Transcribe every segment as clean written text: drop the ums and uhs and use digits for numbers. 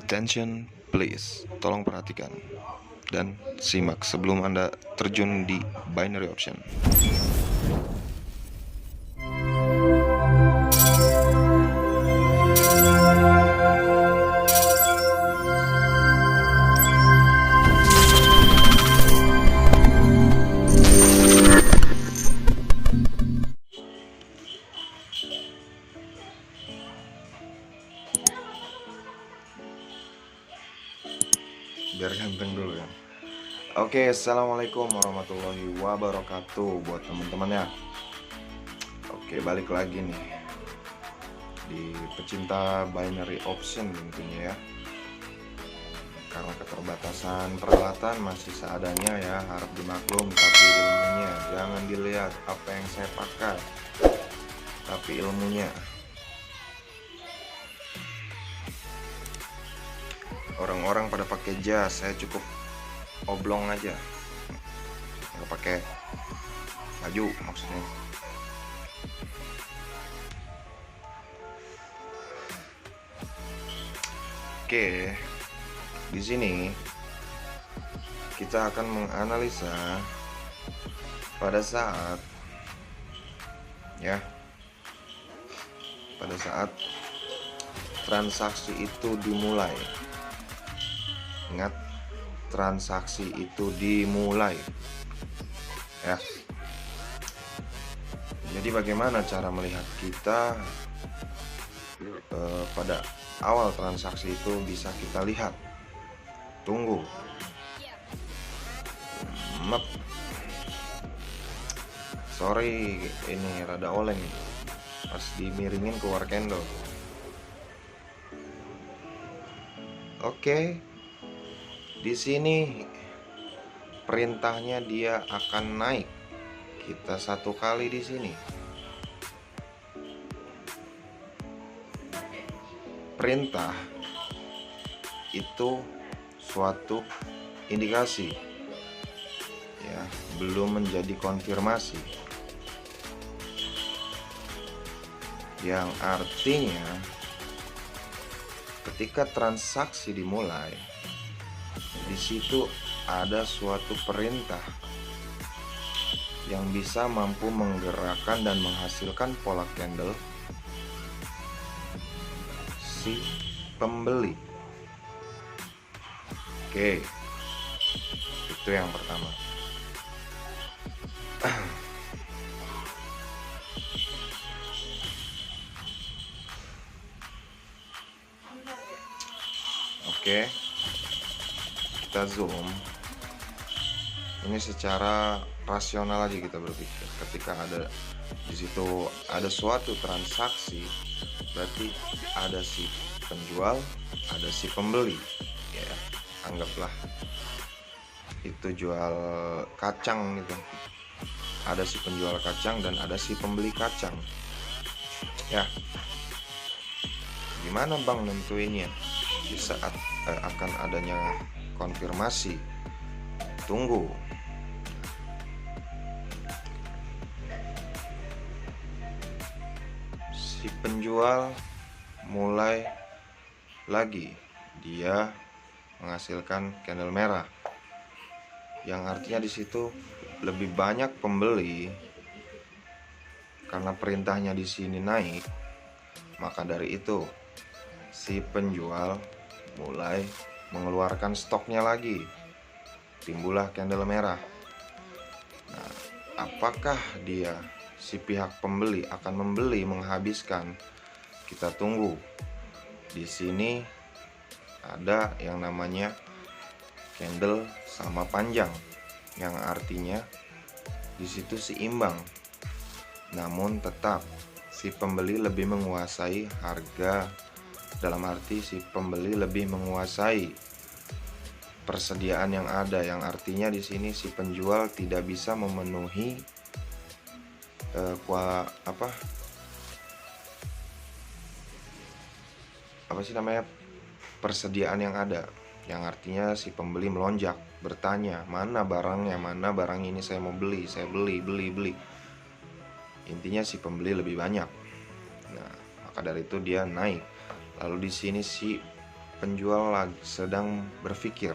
Attention please, tolong perhatikan dan simak sebelum Anda terjun di binary option. Biar ganteng dulu ya. Oke, assalamualaikum warahmatullahi wabarakatuh buat teman-teman ya. Oke, balik lagi nih di pecinta binary option tentunya ya. Karena keterbatasan peralatan masih seadanya ya, harap dimaklum, tapi ilmunya jangan dilihat apa yang saya pakai, tapi ilmunya. Orang-orang pada pakai jas, saya cukup oblong aja, nggak pakai baju maksudnya. Oke, di sini kita akan menganalisa pada saat transaksi itu dimulai. Ingat, transaksi itu dimulai ya. Jadi bagaimana cara melihat kita pada awal transaksi itu bisa kita lihat? Tunggu. Sorry, ini rada oleng pas dimiringin keluar candle. Oke. Di sini perintahnya dia akan naik. Kita satu kali di sini. Perintah itu suatu indikasi ya, belum menjadi konfirmasi. Yang artinya ketika transaksi dimulai, di situ ada suatu perintah yang bisa mampu menggerakkan dan menghasilkan pola candle si pembeli. Oke, itu yang pertama. Oke, kita zoom. Ini secara rasional aja kita berpikir. Ketika ada di situ ada suatu transaksi, berarti ada si penjual, ada si pembeli. Ya, anggaplah itu jual kacang gitu. Ada si penjual kacang dan ada si pembeli kacang. Ya. Gimana Bang nentuinnya? Di saat akan adanya konfirmasi, tunggu. Si penjual mulai lagi, dia menghasilkan candle merah, yang artinya di situ lebih banyak pembeli karena perintahnya di sini naik. Maka dari itu si penjual mulai mengeluarkan stoknya lagi, timbullah candle merah. Nah, apakah dia si pihak pembeli akan membeli menghabiskan? Kita tunggu. Di sini ada yang namanya candle sama panjang, yang artinya di situ seimbang. Namun tetap si pembeli lebih menguasai harga, dalam arti si pembeli lebih menguasai persediaan yang ada, yang artinya di sini si penjual tidak bisa memenuhi persediaan yang ada, yang artinya si pembeli melonjak, bertanya, mana barangnya, mana barang ini saya mau beli, saya beli. Intinya si pembeli lebih banyak. Nah, maka dari itu dia naik. Lalu di sini si penjual sedang berpikir,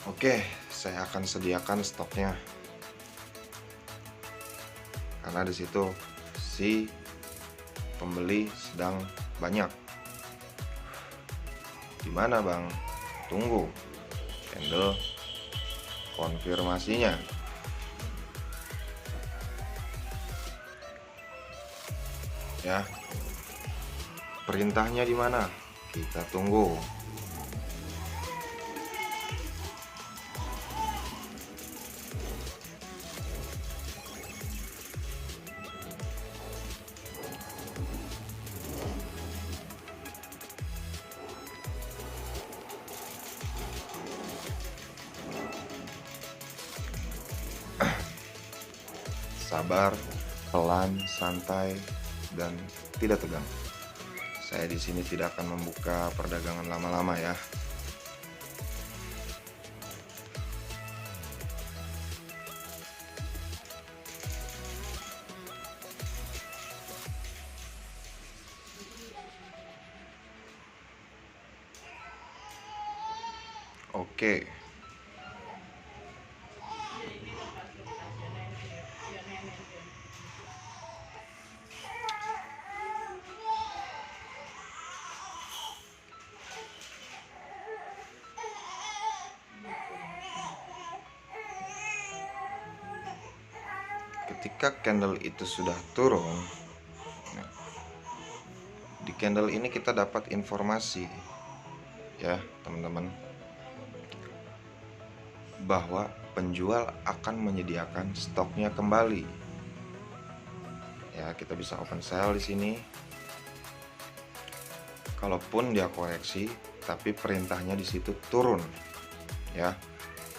oke, saya akan sediakan stoknya, karena di situ si pembeli sedang banyak. Gimana bang? Tunggu candle konfirmasinya. Ya, perintahnya di mana? Kita tunggu. Sabar, pelan, santai, dan tidak tegang. Saya di sini tidak akan membuka perdagangan lama-lama ya. Oke. Ketika candle itu sudah turun, di candle ini kita dapat informasi ya teman-teman, bahwa penjual akan menyediakan stoknya kembali. Ya, kita bisa open sell di sini. Kalaupun dia koreksi, tapi perintahnya di situ turun ya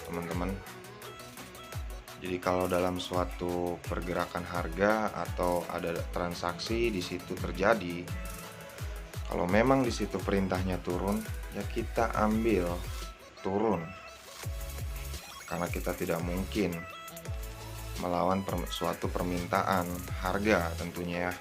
teman-teman. Jadi kalau dalam suatu pergerakan harga atau ada transaksi di situ terjadi, kalau memang di situ perintahnya turun, ya kita ambil turun. Karena kita tidak mungkin melawan suatu permintaan harga tentunya ya.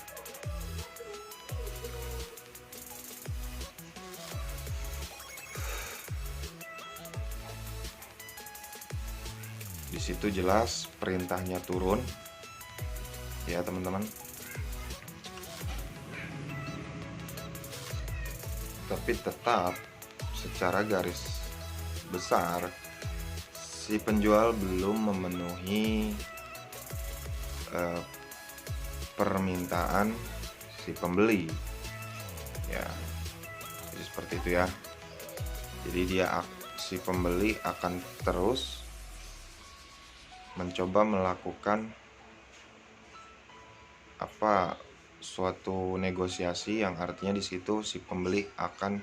Di situ jelas perintahnya turun ya teman-teman. Tapi tetap secara garis besar si penjual belum memenuhi permintaan si pembeli ya. Jadi seperti itu ya. Jadi si pembeli akan terus mencoba melakukan suatu negosiasi, yang artinya di situ si pembeli akan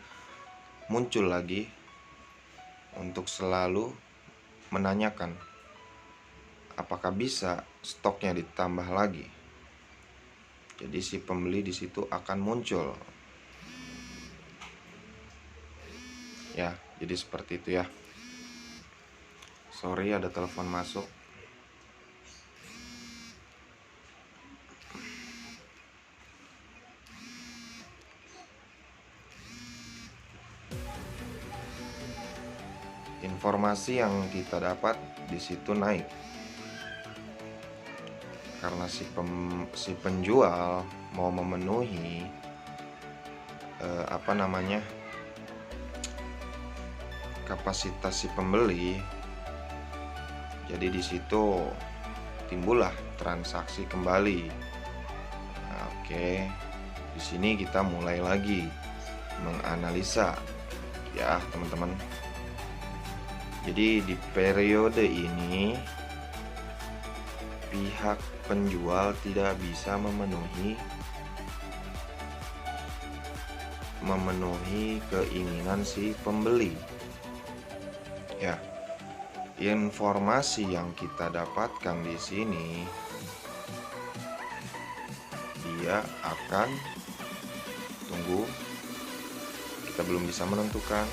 muncul lagi untuk selalu menanyakan apakah bisa stoknya ditambah lagi. Jadi si pembeli di situ akan muncul ya. Jadi seperti itu ya. Sorry, ada telepon masuk. Informasi yang kita dapat di situ naik karena si penjual mau memenuhi kapasitas si pembeli. Jadi di situ timbullah transaksi kembali. Nah, oke. Di sini kita mulai lagi menganalisa ya teman-teman. Jadi di periode ini pihak penjual tidak bisa memenuhi keinginan si pembeli. Ya. Informasi yang kita dapatkan di sini, dia akan tunggu. Kita belum bisa menentukan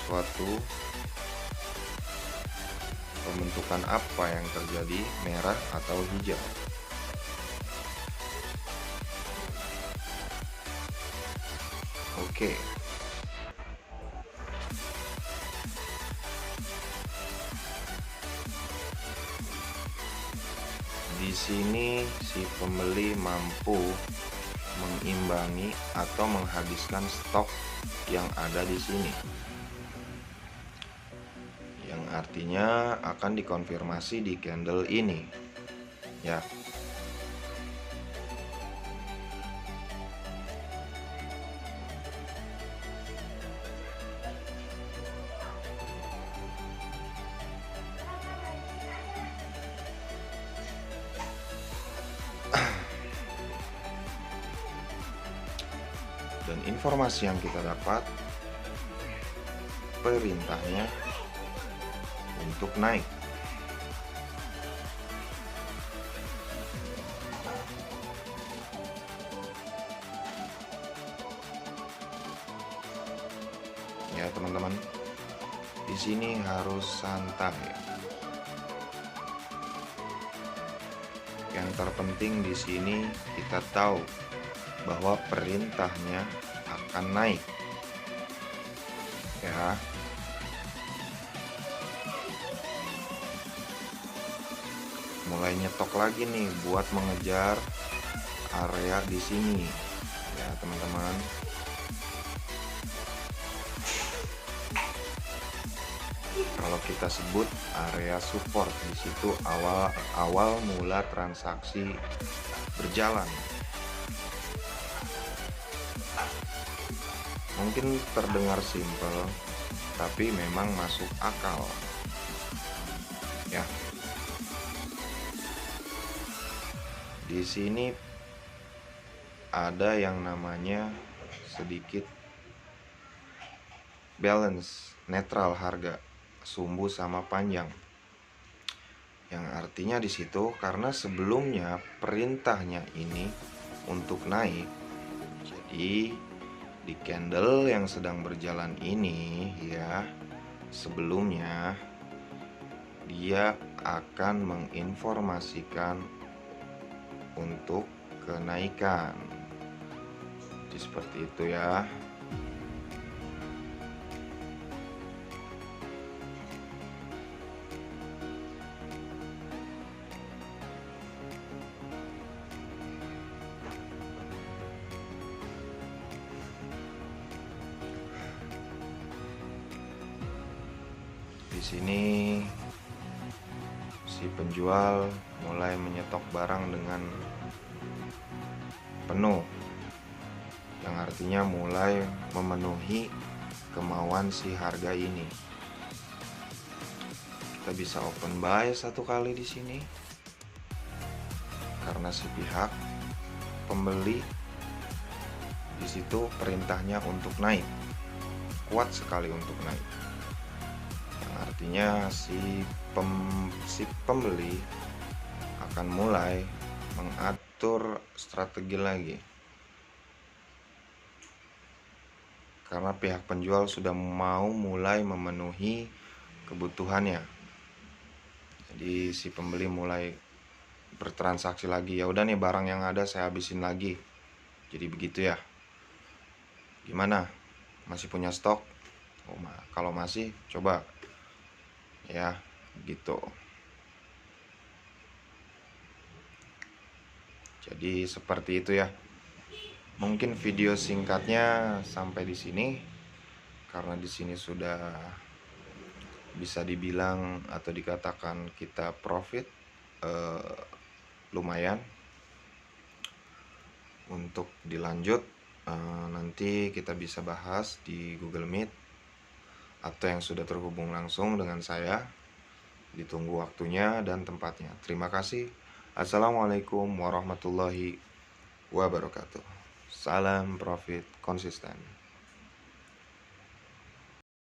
suatu pembentukan apa yang terjadi, merah atau hijau. Oke, sini si pembeli mampu mengimbangi atau menghabiskan stok yang ada di sini, yang artinya akan dikonfirmasi di candle ini ya. Dan informasi yang kita dapat, perintahnya untuk naik. Ya teman-teman, di sini harus santai. Yang terpenting di sini kita tahu bahwa perintahnya akan naik ya. Mulai nyetok lagi nih buat mengejar area di sini ya teman-teman. Kalau kita sebut area support, di situ awal mula transaksi berjalan. Mungkin terdengar simpel, tapi memang masuk akal ya. Di sini ada yang namanya sedikit balance, netral harga sumbu sama panjang, yang artinya di situ karena sebelumnya perintahnya ini untuk naik, jadi di candle yang sedang berjalan ini ya, sebelumnya dia akan menginformasikan untuk kenaikan. Jadi seperti itu ya. Di sini si penjual mulai menyetok barang dengan penuh, yang artinya mulai memenuhi kemauan si harga ini. Kita bisa open buy satu kali di sini karena si pihak pembeli di situ perintahnya untuk naik, kuat sekali untuk naik. Artinya si pembeli akan mulai mengatur strategi lagi karena pihak penjual sudah mau mulai memenuhi kebutuhannya. Jadi si pembeli mulai bertransaksi lagi, ya udah nih barang yang ada saya habisin lagi. Jadi begitu ya. Gimana? Masih punya stok? Kalau masih, coba ya gitu. Jadi seperti itu ya. Mungkin video singkatnya sampai di sini karena di sini sudah bisa dibilang atau dikatakan kita profit lumayan. Untuk dilanjut nanti kita bisa bahas di Google Meet atau yang sudah terhubung langsung dengan saya. Ditunggu waktunya dan tempatnya. Terima kasih. Assalamualaikum warahmatullahi wabarakatuh. Salam profit konsisten.